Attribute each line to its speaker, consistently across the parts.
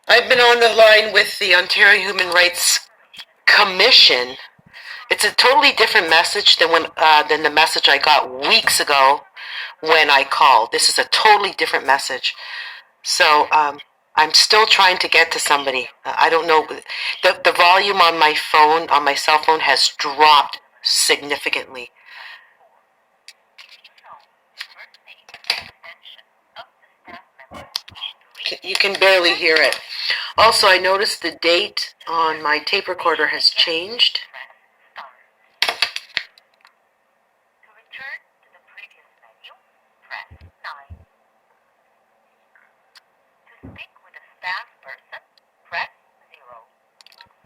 Speaker 1: I've been on the line with the Ontario Human Rights Commission. It's a totally different message than the message I got weeks ago when I called. This is a totally different message. So I'm still trying to get to somebody. I don't know. The volume on my phone, on my cell phone, has dropped significantly. You can barely hear it. Also, I noticed the date on my tape recorder has changed.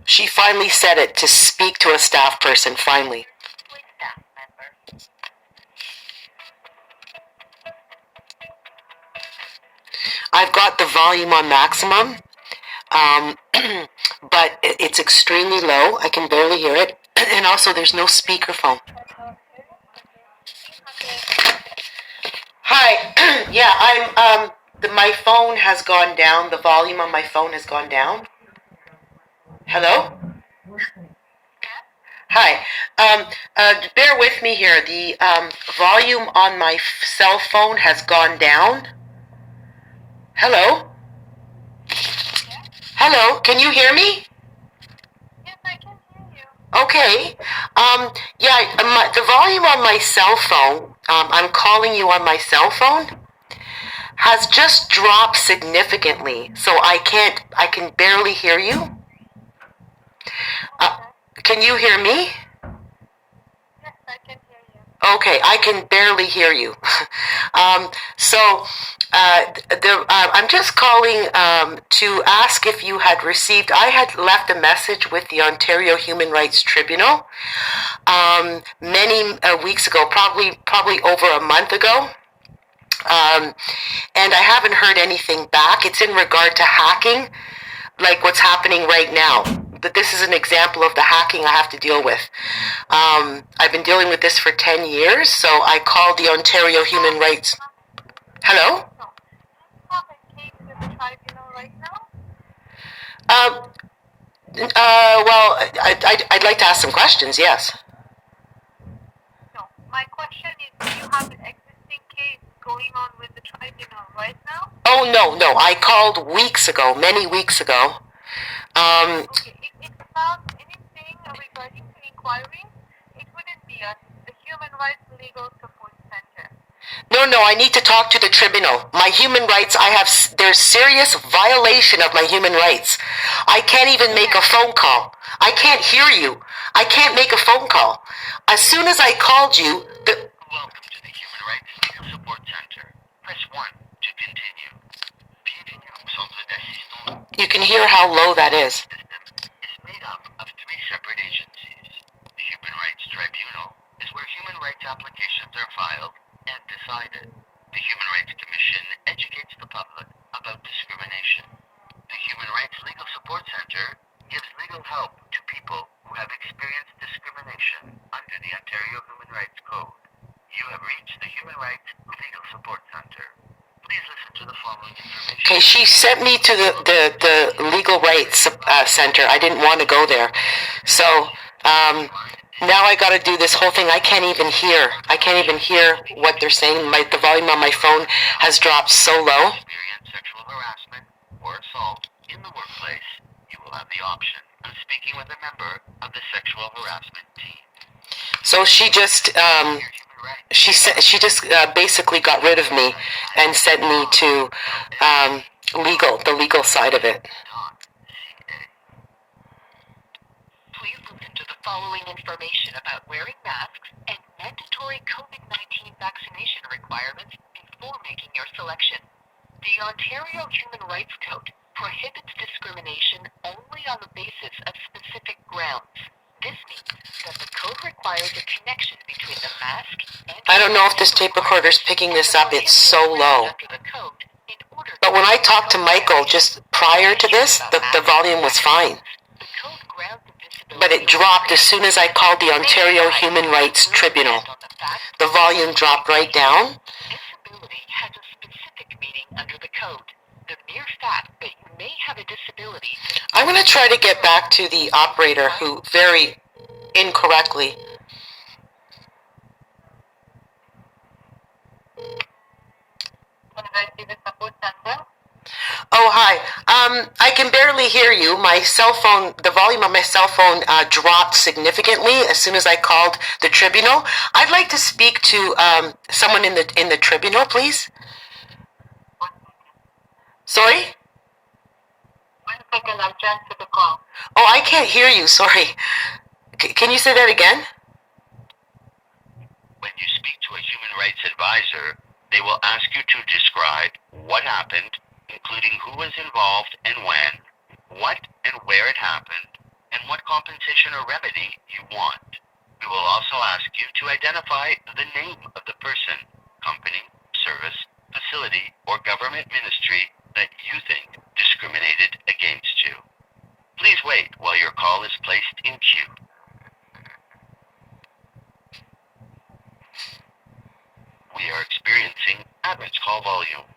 Speaker 1: She finally said it, to speak to a staff person, finally. I've got the volume on maximum, but it's extremely low. I can barely hear it. And also, there's no speakerphone. Hi. Yeah, my phone has gone down. The volume on my phone has gone down. Hello? Hi. Bear with me here. The volume on my cell phone has gone down. Hello? Hello? Can you hear me?
Speaker 2: Yes, I can hear you.
Speaker 1: Okay. The volume on my cell phone, I'm calling you on my cell phone, has just dropped significantly. So I can barely hear you. Can you hear me?
Speaker 2: Yes, I can hear you.
Speaker 1: Okay, I can barely hear you. I'm just calling to ask if you had received. I had left a message with the Ontario Human Rights Tribunal many weeks ago, probably over a month ago. And I haven't heard anything back. It's in regard to hacking, like what's happening right now. But this is an example of the hacking I have to deal with. I've been dealing with this for 10 years, so I called the Ontario Human Rights. Hello?
Speaker 2: No. Do you have a case with the tribunal right now?
Speaker 1: Well, I'd like to ask some questions, yes.
Speaker 2: No. My question is, do you have an existing case going on with the tribunal right now?
Speaker 1: Oh, no. I called weeks ago, many weeks ago.
Speaker 2: Okay. If it's about anything regarding to inquiry, it wouldn't be us, the Human Rights Legal Support Center.
Speaker 1: No, I need to talk to the tribunal. My human rights, there's serious violation of my human rights. I can't even make a phone call. I can't hear you. I can't make a phone call. As soon as I called you,
Speaker 3: Welcome to the Human Rights Legal Support Center. Press 1 to continue. Bienvenue au centre d'assistance.
Speaker 1: You can hear how low that is.
Speaker 3: System is made up of 3 separate agencies. The Human Rights Tribunal is where human rights applications are filed and decided. The Human Rights Commission educates the public about discrimination. The Human Rights Legal Support Center gives legal help to people who have experienced discrimination under the Ontario Human Rights Code. You have reached the Human Rights Legal Support Center. Please listen to the following information.
Speaker 1: Okay, she sent me to the Legal Rights Center. I didn't want to go there. So, now I got to do this whole thing. I can't even hear. I can't even hear what they're saying. The volume on my phone has dropped so low.
Speaker 3: Experience sexual harassment or assault in the workplace, you will have the option of speaking with a member of the sexual harassment team.
Speaker 1: So she just basically got rid of me and sent me to the legal side of it.
Speaker 3: Please listen to the following information about wearing masks and mandatory COVID-19 vaccination requirements before making your selection. The Ontario Human Rights Code prohibits discrimination only on the basis of specific grounds. This means that the code requires a connection between the mask and...
Speaker 1: I don't know if this tape recorder is picking this up. It's so low. But when I talked to Michael just prior to this, the volume was fine. But it dropped as soon as I called the Ontario Human Rights Tribunal. The volume dropped right down.
Speaker 3: Disability has a specific meaning under the code. The mere fact that you may have a disability.
Speaker 1: I'm going to try to get back to the operator who very incorrectly. Oh, hi. I can barely hear you. My cell phone, the volume of my cell phone dropped significantly as soon as I called the tribunal. I'd like to speak to someone in the tribunal, please. Sorry?
Speaker 2: 1 second, I'll transfer the call.
Speaker 1: Oh, I can't hear you. Sorry. Can you say that again?
Speaker 3: When you speak to a human rights advisor, they will ask you to describe what happened, including who was involved and when, what and where it happened, and what compensation or remedy you want. We will also ask you to identify the name of the person, company, service, facility, or government ministry that you think discriminated against you. Please wait while your call is placed in queue. We are experiencing average call volume.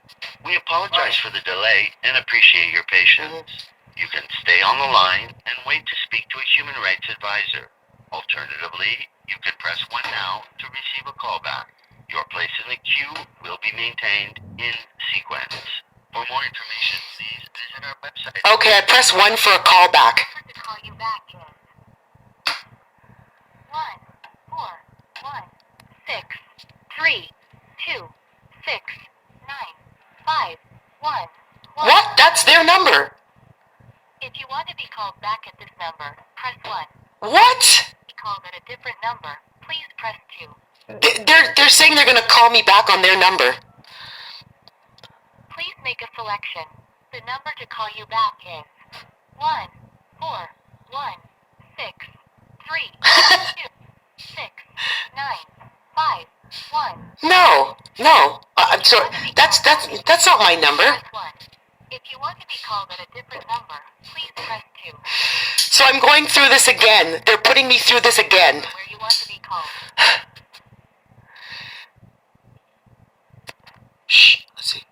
Speaker 3: We apologize for the delay and appreciate your patience. You can stay on the line and wait to speak to a human rights advisor. Alternatively, you can press 1 now to receive a callback. Your place in the queue will be maintained in sequence. For more information, please visit our website.
Speaker 1: Okay, I press 1 for a callback.
Speaker 2: To call you back is 1 4 1 6 3 2 6 9 5 1 1.
Speaker 1: What? That's their number.
Speaker 2: If you want to be called back at this number, press 1.
Speaker 1: What?
Speaker 2: If you called at a different number, please press 2.
Speaker 1: They're saying they're going to call me back on their number.
Speaker 2: Please make a selection. The number to call you back is 1 4 1 6 3 2 6 9 5 1.
Speaker 1: No. I'm sorry. That's not my number.
Speaker 2: Press 1. If you want to be called at a different number, please press 2.
Speaker 1: So I'm going through this again. They're putting me through this again.
Speaker 2: Where you want to be called.
Speaker 1: Shh. Let's see.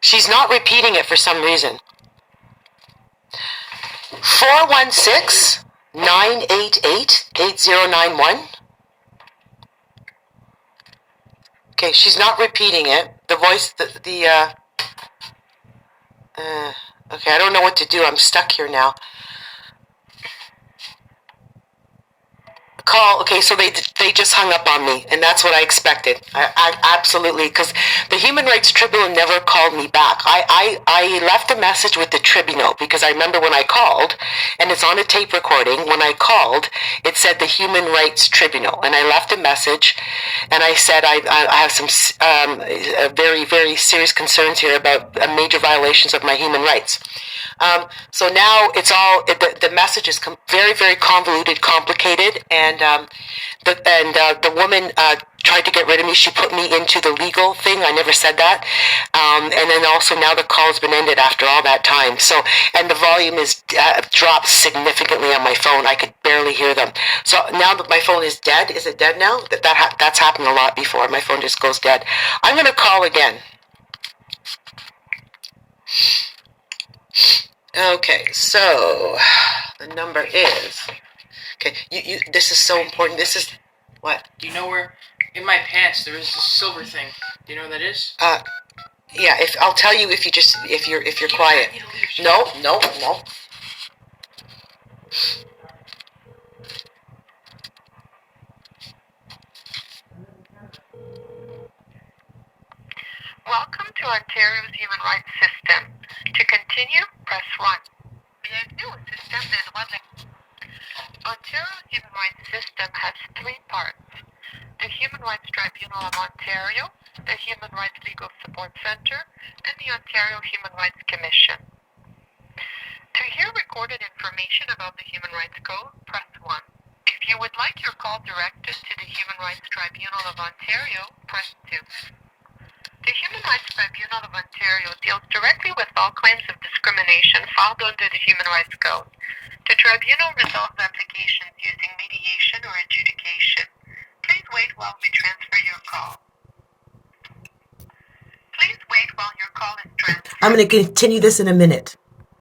Speaker 1: She's not repeating it for some reason. 416-988-8091. Okay, she's not repeating it. The voice, okay, I don't know what to do. I'm stuck here now. Call, okay, so they just hung up on me, and that's what I expected. I absolutely, because the Human Rights Tribunal never called me back. I left a message with the tribunal, because I remember when I called, and it's on a tape recording, when I called, it said the Human Rights Tribunal, and I left a message, and I said I have some very, very serious concerns here about major violations of my human rights. So now it's all, the message is very, very convoluted, complicated, and the woman tried to get rid of me. She put me into the legal thing. I never said that. And then also now the call's been ended after all that time. So, and the volume is dropped significantly on my phone. I could barely hear them. So now that my phone is dead, is it dead now? That's happened a lot before. My phone just goes dead. I'm going to call again. Okay, so the number is, okay, you this is so important. This is, what?
Speaker 4: Do you know where, in my pants, there is this silver thing. Do you know what that is?
Speaker 1: Yeah, I'll tell you if you're quiet. No.
Speaker 2: Welcome to Ontario's Human Rights System. To continue, press 1. Bienvenue au système des droits de l'homme. Ontario's Human Rights System has 3 parts: the Human Rights Tribunal of Ontario, the Human Rights Legal Support Centre, and the Ontario Human Rights Commission. To hear recorded information about the Human Rights Code, press 1. If you would like your call directed to the Human Rights Tribunal of Ontario, press 2. The Human Rights Tribunal of Ontario deals directly with all claims of discrimination filed under the Human Rights Code. The tribunal resolves applications using mediation or adjudication. Please
Speaker 5: I'm going to continue this in a minute.